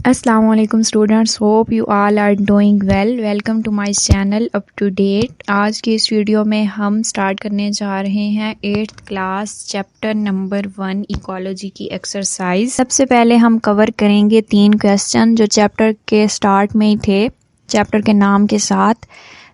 Assalamualaikum students, hope you all are doing well. Welcome to my channel up to date. आज की इस video में हम start करने जा रहे हैं 8th class chapter number 1 ecology की एक्सरसाइज। सबसे पहले हम कवर करेंगे 3 क्वेश्चन जो चैप्टर के स्टार्ट में ही थे, चैप्टर के नाम के साथ,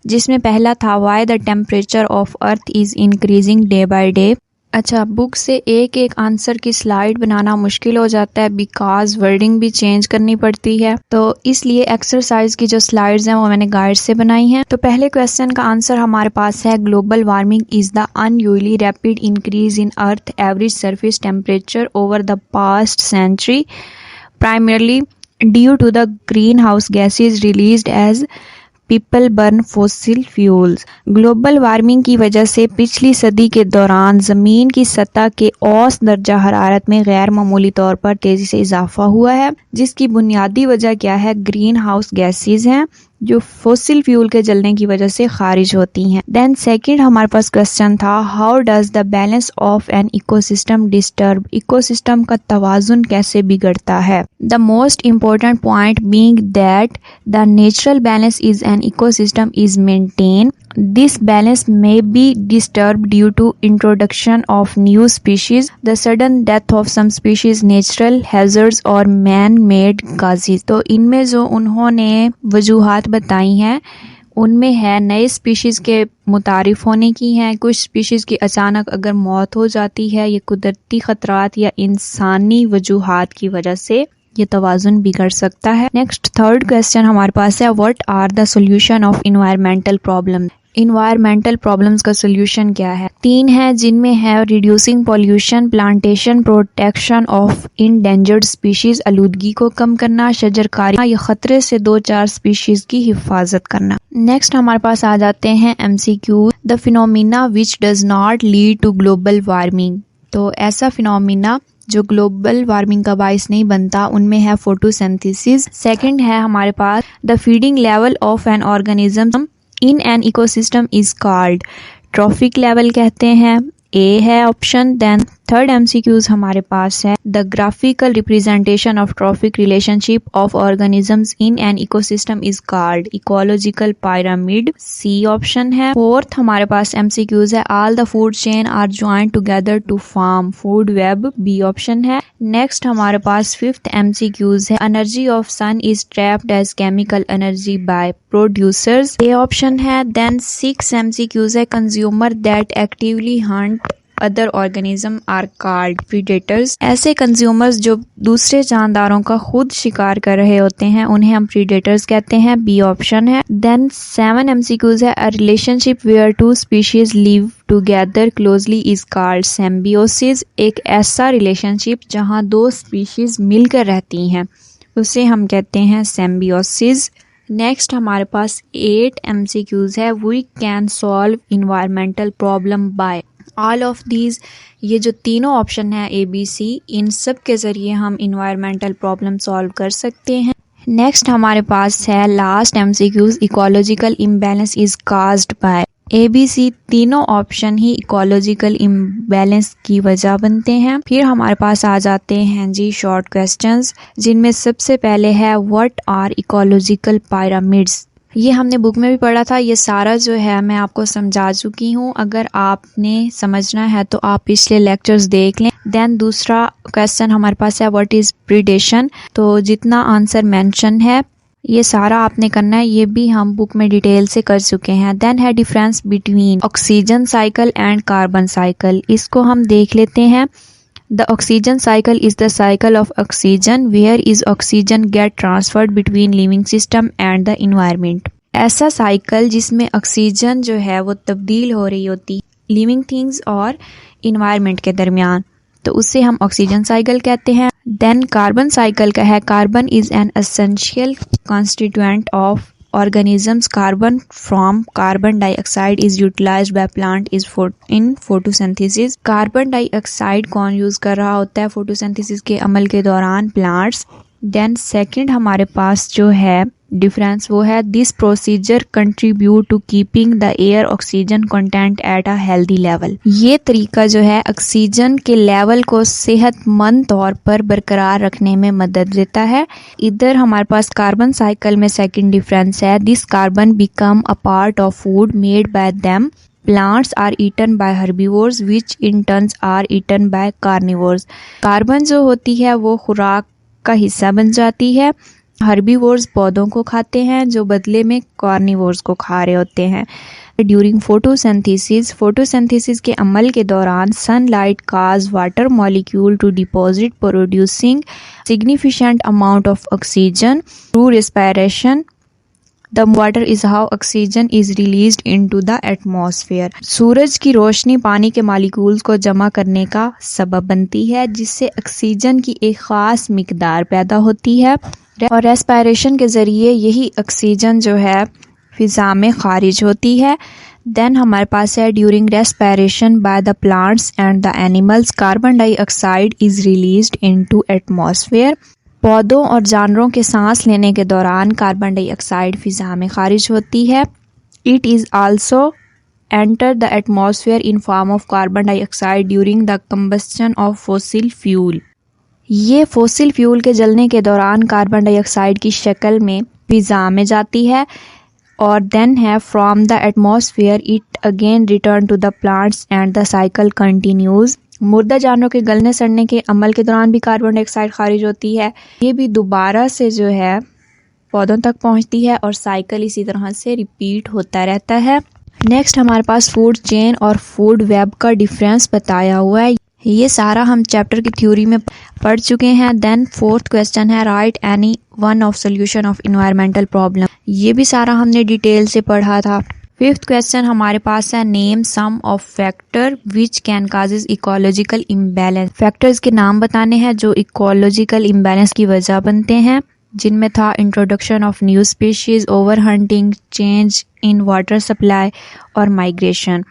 जिसमें पहला था why the temperature of earth is increasing day by day. अच्छा, बुक से एक एक आंसर की स्लाइड बनाना मुश्किल हो जाता है बिकॉज वर्डिंग भी चेंज करनी पड़ती है, तो इसलिए एक्सरसाइज की जो स्लाइड्स हैं वो मैंने गाइड से बनाई हैं। तो पहले क्वेश्चन का आंसर हमारे पास है global warming is the unusually rapid increase in earth average surface temperature over the past century primarily due to the green house gases released as people burn fossil fuels. Global warming की वजह से पिछली सदी के दौरान ज़मीन की सतह के औसत दर्जा हरारत में गैर मामूली तौर पर तेज़ी से इजाफा हुआ है, जिसकी बुनियादी वजह क्या है? ग्रीन हाउस गैसेज हैं जो फॉसिल फ्यूल के जलने की वजह से खारिज होती हैं। देन सेकंड हमारे पास क्वेश्चन था how does the balance of an ecosystem disturb. Ecosystem का तवाजुन कैसे बिगड़ता है? The most important point being that the natural balance is an ecosystem is maintain. This balance may be disturbed due to introduction of new species, the sudden death of some species, natural hazards और man-made causes। तो इनमें जो उन्होंने वजूहात बताई हैं उनमें है नए स्पीशीज़ के मुतारिफ होने की हैं, कुछ स्पीशीज़ की अचानक अगर मौत हो जाती है, ये कुदरती ख़तरात या इंसानी वजूहात की वजह से ये तवाज़ुन बिगड़ सकता है। नेक्स्ट थर्ड क्वेश्चन हमारे पास है what are the solution of environmental problem. Environmental problems का सोल्यूशन क्या है? 3 है, जिनमें है reducing pollution, plantation, protection of endangered species, आलूदगी को कम करना, शजरकारी या खतरे से 2-4 स्पीशीज की हिफाजत करना। नेक्स्ट हमारे पास आ जाते हैं MCQ, the phenomena which does not lead to global warming. तो ऐसा फिनोमिना जो ग्लोबल वार्मिंग का बाइस नहीं बनता, उनमें है फोटोसिंथेसिस। सेकंड है हमारे पास the feeding level of an organism in an ecosystem is called. Trophic level कहते हैं, ए है ऑप्शन। देन थर्ड MCQs हमारे पास है the graphical representation of trophic relationship of organisms in an ecosystem is called ecological pyramid, C option है। Fourth हमारे पास MCQs है all the food chain are joint together to form food web, B option है। Next हमारे पास fifth MCQs है energy of sun is trapped as chemical energy by producers, A option है। Then 6 MCQs है consumer that actively hunt other organism are called predators. ऐसे consumers जो दूसरे जानदारों का खुद शिकार कर रहे होते हैं उन्हें हम प्रीडेटर्स कहते हैं, बी ऑप्शन है। देन 7 MCQs है a relationship where 2 species live together closely is called symbiosis. एक ऐसा रिलेशनशिप जहां 2 स्पीशीज मिलकर रहती हैं उसे हम कहते हैं सिम्बियोसिस। नेक्स्ट हमारे पास 8 MCQs है we can solve environmental problem by. All of these, ये जो तीनों ऑप्शन है ABC, इन सब के ज़रिए हम इन्वायरमेंटल प्रॉब्लम सॉल्व कर सकते हैं। नेक्स्ट हमारे पास है last MCQs ecological imbalance is caused by. ABC तीनों ऑप्शन ही इकोलॉजिकल इम्बैलेंस की वजह बनते हैं। फिर हमारे पास आ जाते हैं जी शॉर्ट क्वेश्चंस, जिनमें सबसे पहले है व्हाट आर इकोलॉजिकल पिरामिड्स। ये हमने बुक में भी पढ़ा था, ये सारा जो है मैं आपको समझा चुकी हूँ। अगर आपने समझना है तो आप पिछले लेक्चर्स देख लें। देन दूसरा क्वेश्चन हमारे पास है व्हाट इज प्रीडेशन। तो जितना आंसर मेंशन है ये सारा आपने करना है, ये भी हम बुक में डिटेल से कर चुके हैं। देन है difference between oxygen cycle and carbon cycle, इसको हम देख लेते हैं। The oxygen cycle is the cycle of oxygen where is oxygen get transferred between living system and the environment। ऐसा साइकिल जिसमें ऑक्सीजन जो है वो तब्दील हो रही होती लिविंग थिंग्स और इन्वायरमेंट के दरमियान, तो उससे हम ऑक्सीजन साइकिल कहते हैं। देन कार्बन साइकिल का है carbon is an essential constituent of organisms। Carbon from carbon dioxide is utilized by plant is in photosynthesis। Carbon dioxide कौन यूज कर रहा होता है फोटोसिंथेसिस के अमल के दौरान? प्लांट्स। देन सेकंड हमारे पास जो है डिफरेंस वो है this procedure contribute to keeping the air oxygen content at a healthy level. ये तरीका जो है ऑक्सीजन के लेवल को सेहतमंद तौर पर बरकरार रखने में मदद देता है। इधर हमारे पास कार्बन साइकिल में सेकंड डिफरेंस है this carbon become a part of food made by them. Plants are eaten by herbivores which in turn are eaten by carnivores। Carbon जो होती है वो खुराक का हिस्सा बन जाती है। हर्बीवोर्स पौधों को खाते हैं जो बदले में कार्निवोर्स को खा रहे होते हैं। ड्यूरिंग फोटोसिंथेसिस के अमल के दौरान sunlight cause water molecule to deposit producing significant amount of oxygen through respiration. The water is how oxygen is released into the atmosphere। सूरज की रोशनी पानी के मॉलिक्यूल्स को जमा करने का सबब बनती है जिससे ऑक्सीजन की एक खास मिकदार पैदा होती है और रेस्पिरेशन के ज़रिए यही ऑक्सीजन जो है फिज़ा में खारिज होती है। देन हमारे पास है during respiration by the plants and the animals carbon dioxide is released into atmosphere. पौधों और जानवरों के सांस लेने के दौरान कार्बन डाइऑक्साइड फिज़ा में खारिज होती है। It is also enter the atmosphere in form of carbon dioxide during the combustion of fossil fuel. ये फॉसिल फ्यूल के जलने के दौरान कार्बन डाइऑक्साइड की शक्ल में फिज़ा में जाती है और देन है from the atmosphere it again return to the plants and the cycle continues. मुर्दा जानवरों के गलने सड़ने के अमल के दौरान भी कार्बन डाइऑक्साइड खारिज होती है। ये भी दोबारा से जो है पौधों तक पहुंचती है और साइकिल इसी तरह से रिपीट होता रहता है। नेक्स्ट हमारे पास फूड चेन और फूड वेब का डिफरेंस बताया हुआ है। ये सारा हम चैप्टर की थ्योरी में पढ़ चुके हैं। देन फोर्थ क्वेश्चन है right any one of solution of environmental problem. ये भी सारा हमने डिटेल से पढ़ा था। फिफ्थ क्वेश्चन हमारे पास है name some of factor which can causes ecological imbalance. Factors के नाम बताने हैं जो इकोलॉजिकल इम्बैलेंस की वजह बनते हैं, जिनमें था introduction of new species, over hunting, change in water supply और माइग्रेशन।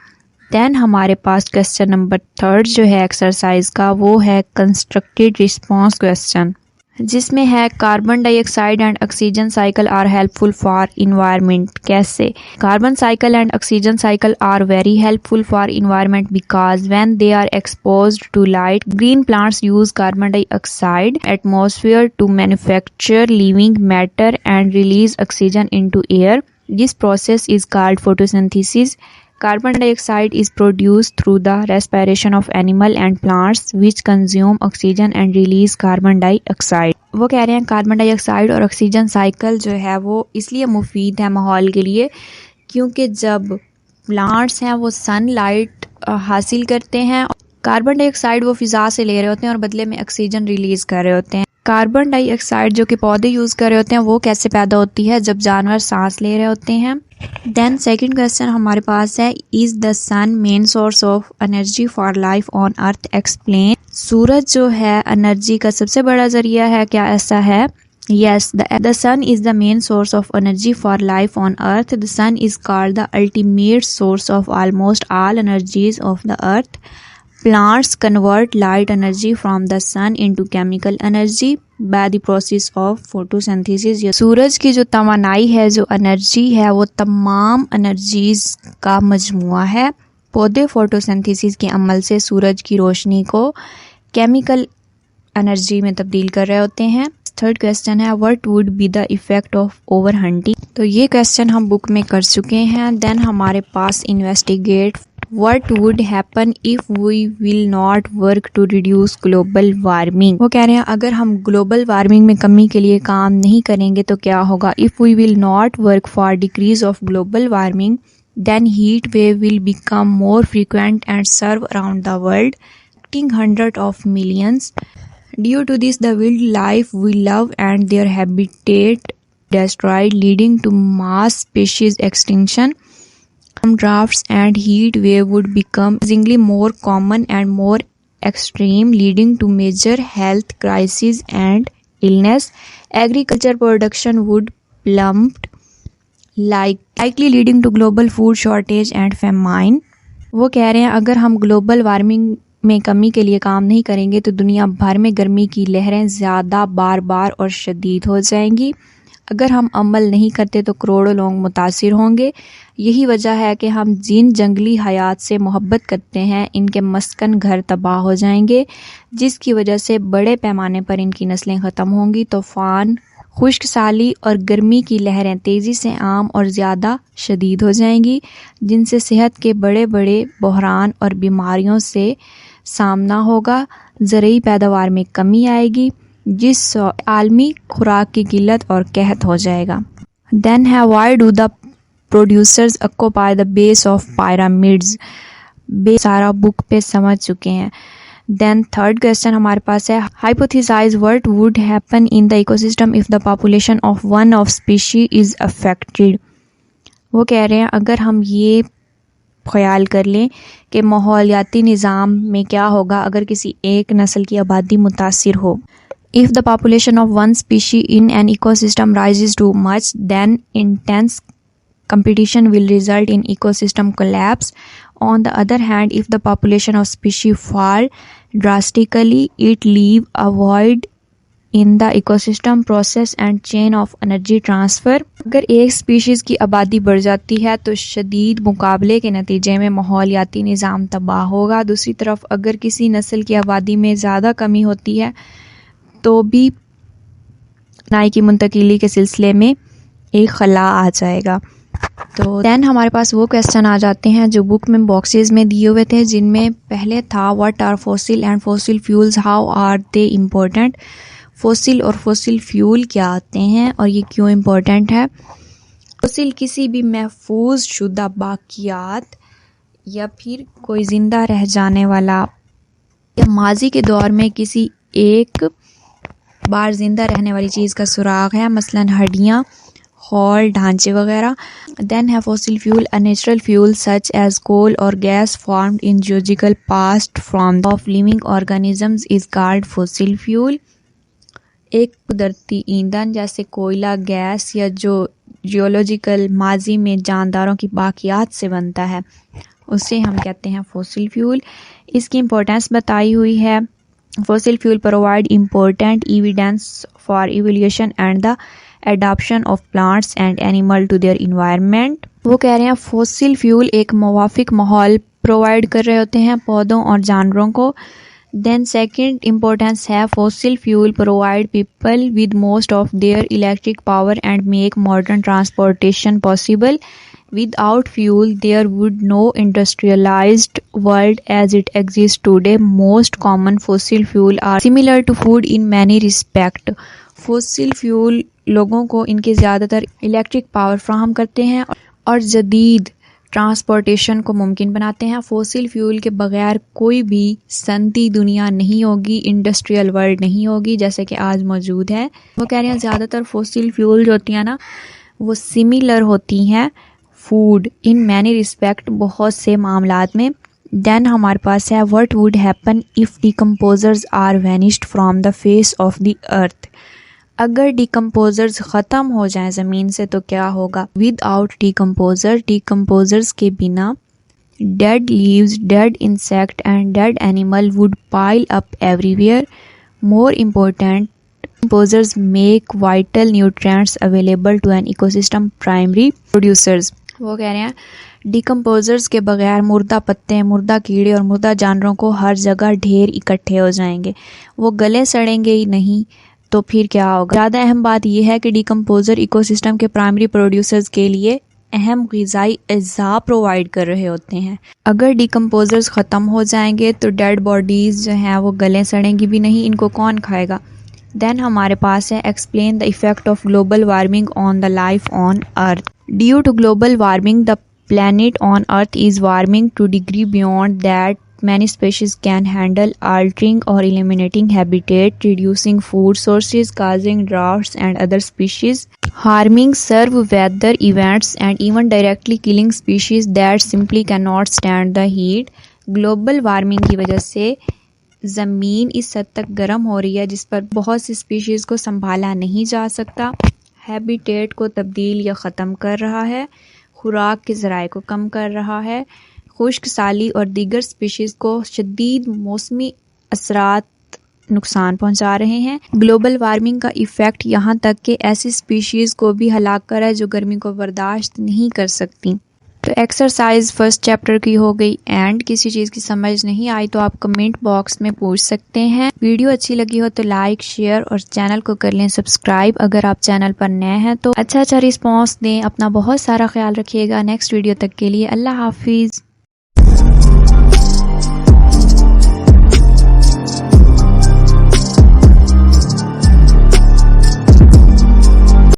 देन हमारे पास क्वेश्चन नंबर थर्ड जो है एक्सरसाइज का वो है कंस्ट्रक्टेड रिस्पॉन्स क्वेश्चन, जिसमें है carbon dioxide and oxygen cycle are helpful for environment. कैसे? Carbon cycle and oxygen cycle are very helpful for environment because when they are exposed to light green plants use carbon dioxide atmosphere to manufacture living matter and release oxygen into air. This process is called photosynthesis. Carbon dioxide is produced through the respiration of animal and plants which consume oxygen and release carbon dioxide। वो कह रहे हैं carbon dioxide और oxygen cycle जो है वो इसलिए मुफीद है माहौल के लिए क्योंकि जब प्लांट्स हैं वो सनलाइट हासिल करते हैं, कार्बन डाइऑक्साइड वो फिज़ा से ले रहे होते हैं और बदले में ऑक्सीजन रिलीज कर रहे होते हैं। कार्बन डाइऑक्साइड जो कि पौधे यूज़ कर रहे होते हैं वो कैसे पैदा होती है? जब जानवर सांस ले रहे होते हैं। देन सेकंड क्वेश्चन हमारे पास है is the sun main source of energy for life on earth explain. सूरज जो है एनर्जी का सबसे बड़ा जरिया है, क्या ऐसा है? Yes, the sun is the main source of energy for life on earth. The sun is called the ultimate source of almost all energies of the earth. Plants convert light energy from the sun into chemical energy by the process of photosynthesis। सूरज की जो तवानाई है, जो energy है, वो तमाम energies का मजमुआ है। पौधे फोटोसिंथेसिस के अमल से सूरज की रोशनी को केमिकल एनर्जी में तब्दील कर रहे होते हैं। थर्ड क्वेश्चन है what would be the effect of over hunting. तो ये क्वेश्चन हम बुक में कर चुके हैं। देन हमारे पास investigate What would happen if we will not work to reduce global warming। वो कह रहे हैं अगर हम ग्लोबल वार्मिंग में कमी के लिए काम नहीं करेंगे तो क्या होगा? If we will not work for decrease of global warming, then heat wave will become more frequent and serve around the world, affecting hundreds of millions. Due to this, the wildlife we love and their habitat destroyed, leading to mass species extinction. Droughts and heat wave would become increasingly more common and more extreme, leading to major health crises and illness. Agriculture production would plummet, likely leading to global food shortage and famine। वो कह रहे हैं अगर हम global warming में कमी के लिए काम नहीं करेंगे तो दुनिया भर में गर्मी की लहरें ज़्यादा बार बार और शदीद हो जाएंगी। अगर हम अमल नहीं करते तो करोड़ों लोग मुतासिर होंगे। यही वजह है कि हम जिन जंगली हयात से मोहब्बत करते हैं इनके मस्कन घर तबाह हो जाएंगे, जिसकी वजह से बड़े पैमाने पर इनकी नस्लें ख़त्म होंगी। तूफ़ान, खुश्क साली और गर्मी की लहरें तेज़ी से आम और ज़्यादा शदीद हो जाएंगी, जिनसे सेहत के बड़े बड़े बहरान और बीमारियों से सामना होगा। ज़रूरी पैदावार में कमी आएगी, जिस आलमी खुराक की किल्लत और कहत हो जाएगा। देन है why do the producers occupy the base of pyramids. Base सारा बुक पे समझ चुके हैं। देन थर्ड क्वेश्चन हमारे पास है, hypothesised what would happen in the ecosystem if the population of one of species is affected. वो कह रहे हैं अगर हम ये ख्याल कर लें कि माहौलियाती निज़ाम में क्या होगा अगर किसी एक नस्ल की आबादी मुतासिर हो। If the population of one species in an ecosystem rises too much, then intense competition will result in ecosystem collapse. On the other hand, if the population of species fall drastically, it leave a void in the ecosystem process and chain of energy transfer. अगर एक species की आबादी बढ़ जाती है तो शदीद मुकाबले के नतीजे में माहौलियाती निज़ाम तबाह होगा। दूसरी तरफ अगर किसी नस्ल की आबादी में ज़्यादा कमी होती है तो भी नाई की मुंतकिली के सिलसिले में एक खला आ जाएगा। तो दैन हमारे पास वो क्वेश्चन आ जाते हैं जो बुक में बॉक्सेस में दिए हुए थे, जिनमें पहले था what are fossil and fossil fuels, how are they important. Fossil और फॉसिल फ्यूल क्या आते हैं और ये क्यों इम्पोर्टेंट है। फॉसिल किसी भी महफूज शुदा बाकियात या फिर कोई ज़िंदा रह जाने वाला या माजी के दौर में किसी एक बार जिंदा रहने वाली चीज़ का सुराग है, मसलन हड्डियाँ, हॉल, ढांचे वगैरह। देन है fossil fuel, a natural fuel such as coal और gas formed in geological past from of living organisms is called fossil fuel. एक कुदरती ईंधन जैसे कोयला, गैस या जो जियोलॉजिकल माजी में जानदारों की बाकियात से बनता है उसे हम कहते हैं फॉसिल फ्यूल। इसकी इम्पोर्टेंस बताई हुई है। Fossil fuel provide important evidence for evolution and the adaptation of plants and animal to their environment. वो कह रहे हैं फॉसिल फ्यूल एक मुवाफिक माहौल प्रोवाइड कर रहे होते हैं पौधों और जानवरों को। देन सेकंड इम्पोर्टेंस है, fossil fuel provide people with most of their electric power and make modern transportation possible. Without fuel, there would no industrialized world as it exists today. Most common fossil fuel are similar to food in many respects. Fossil fuel लोगों को इनके ज़्यादातर electric power फ्राहम करते हैं और जदीद transportation को मुमकिन बनाते हैं। फॉसिल फ्यूल के बगैर कोई भी सनती दुनिया नहीं होगी, इंडस्ट्रियल वर्ल्ड नहीं होगी जैसे कि आज मौजूद है। वो कह रहे हैं ज़्यादातर फॉसिल फ्यूल जो होती हैं ना वो सिमिलर होती हैं फूड इन मैनी रिस्पेक्ट, बहुत से मामलात में। देन हमारे पास है what would happen if decomposers are vanished from the face of the earth. अगर डिकम्पोजर्स ख़त्म हो जाएं ज़मीन से तो क्या होगा। विदाउट डिकम्पोजर्स के बिना dead leaves, dead insect and dead animal would pile up everywhere. More important, decomposers make vital nutrients available to an ecosystem primary producers. वो कह रहे हैं डिकम्पोजर्स के बगैर मुर्दा पत्ते, मुर्दा कीड़े और मुर्दा जानवरों को हर जगह ढेर इकट्ठे हो जाएंगे, वो गले सड़ेंगे ही नहीं तो फिर क्या होगा। ज़्यादा अहम बात यह है कि डिकम्पोजर इकोसिस्टम के प्राइमरी प्रोड्यूसर्स के लिए अहम ग़िज़ाई अज़्ज़ा प्रोवाइड कर रहे होते हैं। अगर डिकम्पोजर्स ख़त्म हो जाएंगे तो डेड बॉडीज़ जो हैं वो गले सड़ेंगी भी नहीं, इनको कौन खाएगा। देन हमारे पास है explain the effect of global warming on the life on earth. Due to global warming, the planet on Earth is warming to degree beyond that many species can handle, altering or eliminating habitat, reducing food sources, causing droughts and other species harming, severe weather events, and even directly killing species that simply cannot stand the heat. Global warming की वजह से ज़मीन इस हद तक गर्म हो रही है जिस पर बहुत सी स्पीशीज़ को संभाला नहीं जा सकता। हैबिटेट को तब्दील या ख़त्म कर रहा है, खुराक के ज़राए को कम कर रहा है, खुश्क साली और दीगर स्पीशीज़ को शदीद मौसमी असरात नुकसान पहुंचा रहे हैं। ग्लोबल वार्मिंग का इफेक्ट यहाँ तक कि ऐसी स्पीशीज को भी हलाक कर है जो गर्मी को बर्दाश्त नहीं कर सकती। तो एक्सरसाइज फर्स्ट चैप्टर की हो गई एंड किसी चीज़ की समझ नहीं आई तो आप कमेंट बॉक्स में पूछ सकते हैं। वीडियो अच्छी लगी हो तो लाइक शेयर और चैनल को कर लें सब्सक्राइब। अगर आप चैनल पर नए हैं तो अच्छा रिस्पॉन्स दें। अपना बहुत सारा ख्याल रखिएगा। नेक्स्ट वीडियो तक के लिए अल्लाह हाफिज़।